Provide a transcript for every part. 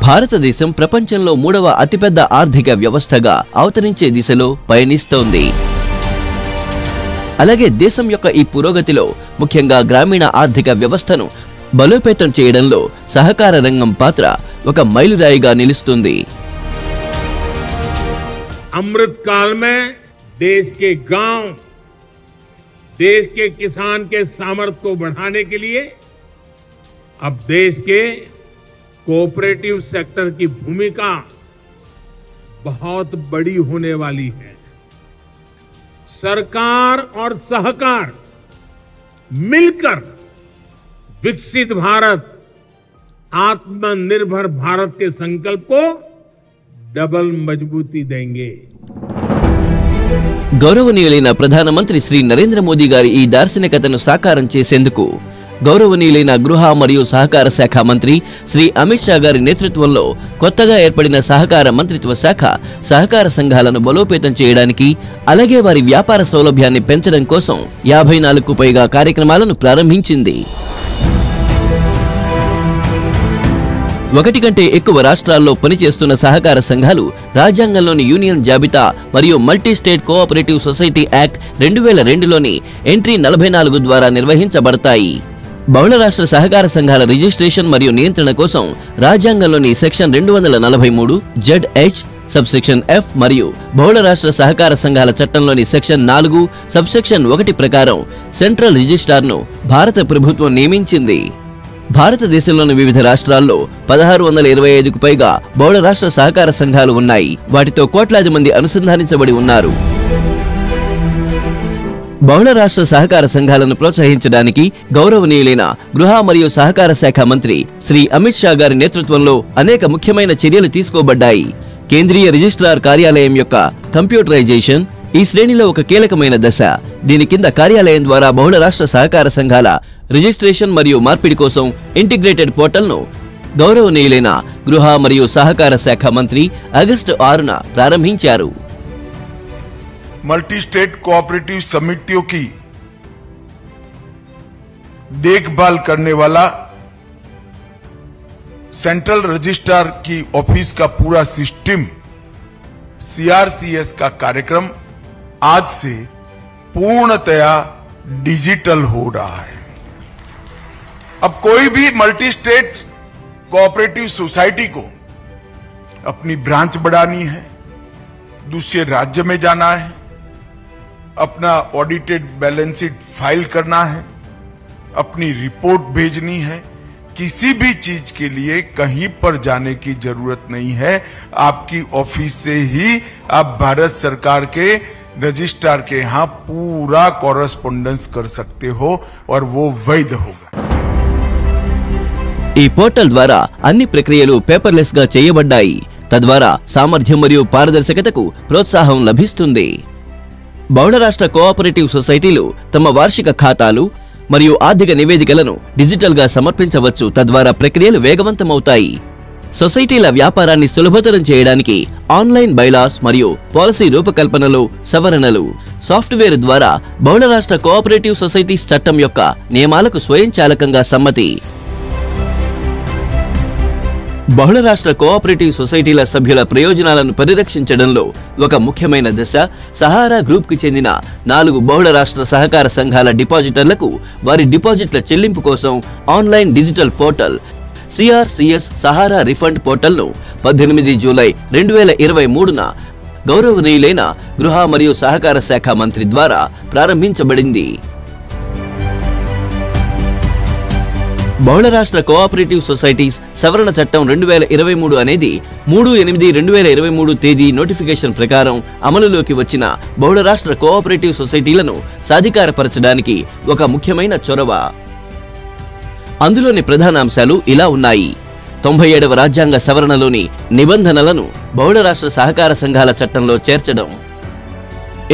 భారతదేశం ప్రపంచంలో 3వ అతిపెద్ద ఆర్థిక వ్యవస్థగా అవతరించే దిశలో పయనిస్తోంది. అలాగే దేశం యొక్క ఈ పురోగతిలో ముఖ్యంగా గ్రామీణ ఆర్థిక వ్యవస్థను బలోపేతం చేయడంలో సహకార రంగం పాత్ర ఒక మైలురాయిగా నిలుస్తుంది. अमृत काल में देश के गांव, देश के किसान के सामर्थ्य को बढ़ाने के लिए अब देश के कोऑपरेटिव सेक्टर की भूमिका बहुत बड़ी होने वाली है। सरकार और सहकार मिलकर विकसित भारत, आत्मनिर्भर भारत के संकल्प को डबल मजबूती देंगे। గౌరవనీయులైన ప్రధానమంత్రి శ్రీ నరేంద్ర మోదీ గారి ఈ దార్శనికతను సాకారం చేసేందుకు గౌరవనీయులైన గృహ మరియు సహకార శాఖ మంత్రి శ్రీ అమిత్ షా గారి నేతృత్వంలో కొత్తగా ఏర్పడిన సహకార మంత్రిత్వ శాఖ సహకార సంఘాలను బలోపేతం చేయడానికి అలాగే వారి వ్యాపార సౌలభ్యాన్ని పెంచడం కోసం 54కు పైగా కార్యక్రమాలను ప్రారంభించింది. 1 కంటే ఎక్కువ రాష్ట్రాల్లో పనిచేస్తున్న సహకార సంఘాలు రాజ్యాంగంలోని యూనియన్ జాబితా మరియు multi state cooperative society act 2002లోని ఎంట్రీ 44 ద్వారా నిర్వహించబడతాయి. బహుళ రాష్ట్ర సహకార సంఘాల రిజిస్ట్రేషన్ మరియు నియంత్రణ కోసం రాజ్యాంగంలోని సెక్షన్ 243 ZH సబ్సెక్షన్ F మరియు బహుళ రాష్ట్ర సహకార సంఘాల చట్టంలోని సెక్షన్ 4 సబ్సెక్షన్ 1 ప్రకారం సెంట్రల్ రిజిస్ట్రార్ను భారత ప్రభుత్వం నియమించింది. భారతదేశంలోని వివిధ రాష్ట్రాల్లో 1625కు పైగా బహుళ రాష్ట్ర సహకార సంఘాలు ఉన్నాయి. వాటితో కోట్లాది మంది అనుసంధానించబడి ఉన్నారు. బహుళ రాష్ట్ర సహకార సంఘాలను ప్రోత్సహించడానికి గౌరవనీయులైన గృహ మరియు సహకార శాఖ మంత్రి శ్రీ అమిత్ షా గారి నేతృత్వంలో అనేక ముఖ్యమైన చర్యలు తీసుకోబడ్డాయి. కేంద్రీయ రిజిస్ట్రార్ కార్యాలయం యొక్క కంప్యూటరైజేషన్ ఈ శ్రేణిలో ఒక కీలకమైన దశ. దీని కింద కార్యాలయం ద్వారా బహుళ రాష్ట్ర సహకార సంఘాల రిజిస్ట్రేషన్ మరియు మార్పిడి కోసం ఇంటిగ్రేటెడ్ పోర్టల్ను గౌరవనీయులైన గృహ మరియు సహకార శాఖ మంత్రి ఆగస్టు 6న ప్రారంభించారు. मल्टी स्टेट कोऑपरेटिव समितियों की देखभाल करने वाला सेंट्रल रजिस्ट्रार की ऑफिस का पूरा सिस्टम CRCS का कार्यक्रम आज से पूर्णतया डिजिटल हो रहा है। अब कोई भी मल्टी स्टेट कोऑपरेटिव सोसाइटी को अपनी ब्रांच बढ़ानी है, दूसरे राज्य में जाना है, अपना ऑडिटेड बैलेंस शीट फाइल करना है, अपनी रिपोर्ट भेजनी है, किसी भी चीज के लिए कहीं पर जाने की जरूरत नहीं है। आपकी ऑफिस से ही आप भारत सरकार के रजिस्ट्रार के यहां पूरा कॉरेस्पोंडेंस कर सकते हो और वो वैध होगा। ఈ పోర్టల్ ద్వారా అన్ని ప్రక్రియలు పేపర్లెస్ గా చేయబడ్డాయి. తద్వారా సామర్థ్యం మరియు పారదర్శకతకు ప్రోత్సాహం లభిస్తుంది. బహుళ రాష్ట్ర కోఆపరేటివ్ సొసైటీలు తమ వార్షిక ఖాతాలు మరియు ఆర్థిక నివేదికలను డిజిటల్ గా సమర్పించవచ్చు. తద్వారా ప్రక్రియలు వేగవంతమవుతాయి. సొసైటీల వ్యాపారాన్ని సులభతరం చేయడానికి ఆన్లైన్ బైలాస్ మరియు పాలసీ రూపకల్పనలో సవరణలు, సాఫ్ట్వేర్ ద్వారా బహుళ రాష్ట్ర కోఆపరేటివ్ సొసైటీస్ చట్టం యొక్క నియమాలకు స్వయంచాలకంగా సమ్మతి. బహుళ రాష్ట్ర కోఆపరేటివ్ సొసైటీల సభ్యుల ప్రయోజనాలను పరిరక్షించడంలో ఒక ముఖ్యమైన దశ సహారా గ్రూప్ కి చెందిన 4 బహుళ రాష్ట్ర సహకార సంఘాల డిపాజిటర్లకు వారి డిపాజిట్ల చెల్లింపు కోసం online digital portal CRCS Sahara refund పోర్టల్ను 18 జూలై 2023న గౌరవనీయులైన గృహ మరియు సహకార శాఖ మంత్రి ద్వారా ప్రారంభించబడింది. బహుళ రాష్ట్ర కోఆపరేటివ్ సొసైటీస్ సవరణ చట్టం 2023 అనేది 3/8/2023 తేదీ నోటిఫికేషన్ ప్రకారం అమలులోకి వచ్చిన బహుళ రాష్ట్ర కోఆపరేటివ్ సొసైటీలను సాధికారపరచడానికి ఒక ముఖ్యమైన చొరవ. అందులోని ప్రధాన అంశాలు ఇలా ఉన్నాయి. 97వ రాజ్యాంగ సవరణలోని నిబంధనలను బహుళ రాష్ట్ర సహకార సంఘాల చట్టంలో చేర్చడం,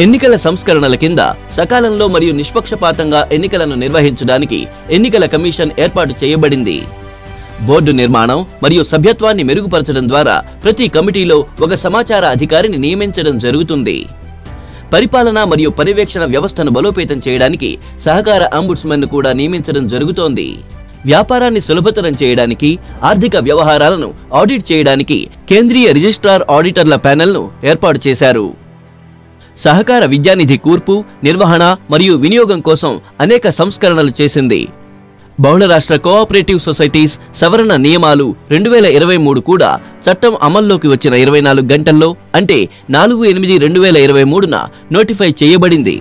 ఎన్నికల సంస్కరణల కింద సకాలంలో మరియు నిష్పక్షపాతంగా ఎన్నికలను నిర్వహించడానికి ఎన్నికల కమిషన్ ఏర్పాటు చేయబడింది. బోర్డు నిర్మాణం మరియు సభ్యత్వాన్ని మెరుగుపరచడం ద్వారా ప్రతి కమిటీలో ఒక సమాచార అధికారిని నియమించడం జరుగుతుంది. పరిపాలన మరియు పర్యవేక్షణ వ్యవస్థను బలోపేతం చేయడానికి సహకార అంబుడ్స్మన్ ను కూడా నియమించడం జరుగుతోంది. వ్యాపారాన్ని సులభతరం చేయడానికి, ఆర్థిక వ్యవహారాలను ఆడిట్ చేయడానికి కేంద్రీయ రిజిస్ట్రార్ ఆడిటర్ల ప్యానెల్ను ఏర్పాటు చేశారు. సహకార విద్యానిధి కూర్పు, నిర్వహణ మరియు వినియోగం కోసం అనేక సంస్కరణలు చేసింది. బహుళ రాష్ట్ర కోఆపరేటివ్ సొసైటీస్ సవరణ నియమాలు 2023 కూడా చట్టం అమల్లోకి వచ్చిన 24 గంటల్లో అంటే 4/8/2023న నోటిఫై చేయబడింది.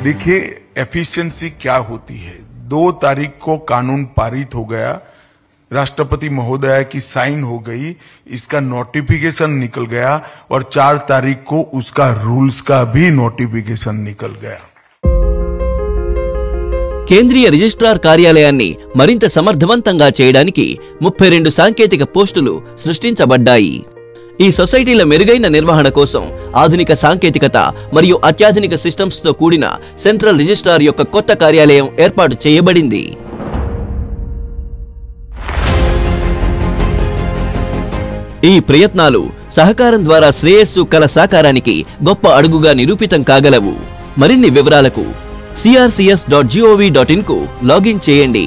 देखिए एफिशिएंसी क्या होती है। 2 तारीख को कानून पारित हो गया, राष्ट्रपति महोदया की साइन हो गई, इसका नोटिफिकेशन निकल गया और 4 तारीख को उसका रूल्स का भी नोटिफिकेशन निकल गया. కేంద్రీయ రిజిస్ట్రార్ కార్యాలయాన్ని మరింత సమర్థవంతంగా చేయడానికి 32 సాంకేతిక పోస్టులు సృష్టించబడ్డాయి. ఈ సొసైటీల మెరుగైన నిర్వహణ కోసం ఆధునిక సాంకేతికత మరియు అత్యాధునిక సిస్టమ్స్ తో కూడిన సెంట్రల్ రిజిస్ట్రార్ యొక్క కొత్త కార్యాలయం ఏర్పాటు చేయబడింది. ఈ ప్రయత్నాలు సహకారం ద్వారా శ్రేయస్సు కల సాకారానికి గొప్ప అడుగుగా నిరూపితం కాగలవు. మరిన్ని వివరాలకు crcs.gov.in కు లాగిన్ చేయండి.